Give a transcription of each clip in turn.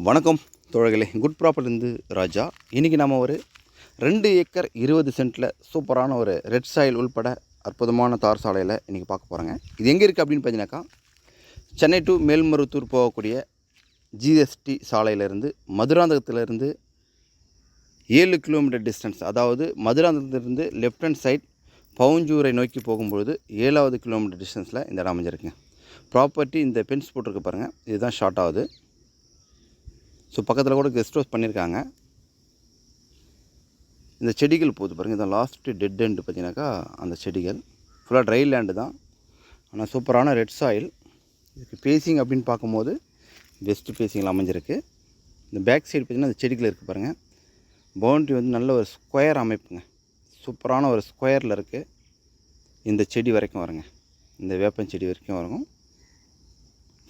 வணக்கம் தோழர்களே, குட் ப்ராப்பர்ட்டிலேருந்து ராஜா. இன்றைக்கி நம்ம ஒரு 2 ஏக்கர் 20 சென்ட்டில் சூப்பரான ஒரு ரெட் சாயில் உள்பட அற்புதமான தார் சாலையில் இன்றைக்கி பார்க்க போகிறோங்க. இது எங்கே இருக்குது அப்படின்னு பார்த்தீங்கன்னாக்கா, சென்னை டு மேல்மருவத்தூர் போகக்கூடிய ஜிஎஸ்டி சாலையிலேருந்து மதுராந்தகத்திலேருந்து 7 கிலோமீட்டர் டிஸ்டன்ஸ், அதாவது மதுராந்தகத்திலிருந்து லெஃப்ட் ஹேண்ட் சைட் பவுஞ்சூரை நோக்கி போகும்பொழுது 7வது கிலோமீட்டர் டிஸ்டன்ஸில் இந்த இடம் அமைஞ்சிருக்குங்க. ப்ராப்பர்ட்டி இந்த பென்ஸ் போட்டிருக்கு பாருங்கள், இதுதான் ஷார்ட் ஆகுது. ஸோ பக்கத்தில் கூட கெஸ்ட் ஹவுஸ் பண்ணியிருக்காங்க. இந்த செடிகள் போகுது பாருங்கள், இதான் லாஸ்ட்டு டெட் எண்டு பார்த்தீங்கன்னாக்கா அந்த செடிகள் ஃபுல்லாக ட்ரை லேண்டு தான். ஆனால் சூப்பரான ரெட் சாயில். இதுக்கு பேசிங் அப்படின்னு பார்க்கும்போது பெஸ்ட்டு பேசிங்கில் அமைஞ்சிருக்கு. இந்த பேக் சைடு பார்த்திங்கன்னா அந்த செடிகள் இருக்குது பாருங்கள். பவுண்ட்ரி வந்து நல்ல ஒரு ஸ்கொயர் அமைப்புங்க, சூப்பரான ஒரு ஸ்கொயரில் இருக்குது. இந்த செடி வரைக்கும் வருங்க, இந்த வேப்பன் செடி வரைக்கும் வரும்.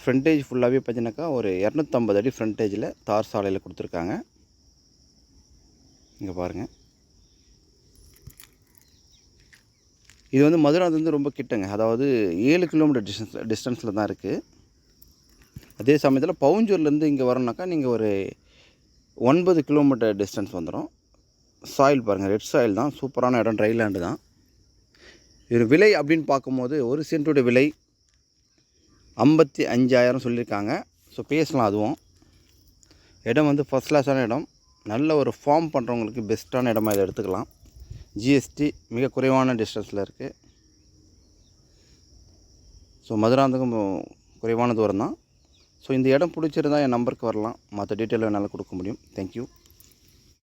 ஃப்ரண்டேஜ் ஃபுல்லாகவே பார்த்தீங்கன்னாக்கா ஒரு 250 அடி ஃப்ரண்டேஜில் தார் சாலையில் கொடுத்துருக்காங்க. இங்கே பாருங்கள், இது வந்து மதுராந்தகத்துலேருந்து ரொம்ப கிட்டங்க, அதாவது 7 கிலோமீட்டர் டிஸ்டன்ஸில் தான் இருக்குது. அதே சமயத்தில் பவுஞ்சூர்லேருந்து இங்கே வரணுனாக்கா நீங்கள் ஒரு 9 கிலோமீட்டர் டிஸ்டன்ஸ் வந்துடும். சாயில் பாருங்கள், ரெட் சாயில் தான், சூப்பரான இடம், ட்ரை லேண்டு தான். இது விலை அப்படின்னு பார்க்கும்போது ஒரு சென்ட்டோட விலை 55,000 சொல்லியிருக்காங்க. ஸோ பேசலாம். அதுவும் இடம் வந்து ஃபஸ்ட் கிளாஸான இடம், நல்ல ஒரு ஃபார்ம் பண்ணுறவங்களுக்கு பெஸ்ட்டான இடமா இதை எடுத்துக்கலாம். ஜிஎஸ்டி மிக குறைவான டிஸ்டன்ஸில் இருக்குது. ஸோ மதுராந்தகம் குறைவான தூரம் தான். ஸோ இந்த இடம் பிடிச்சிருந்தால் என் நம்பருக்கு வரலாம், மற்ற டீட்டெயில் என்னால் கொடுக்க முடியும். தேங்க்யூ.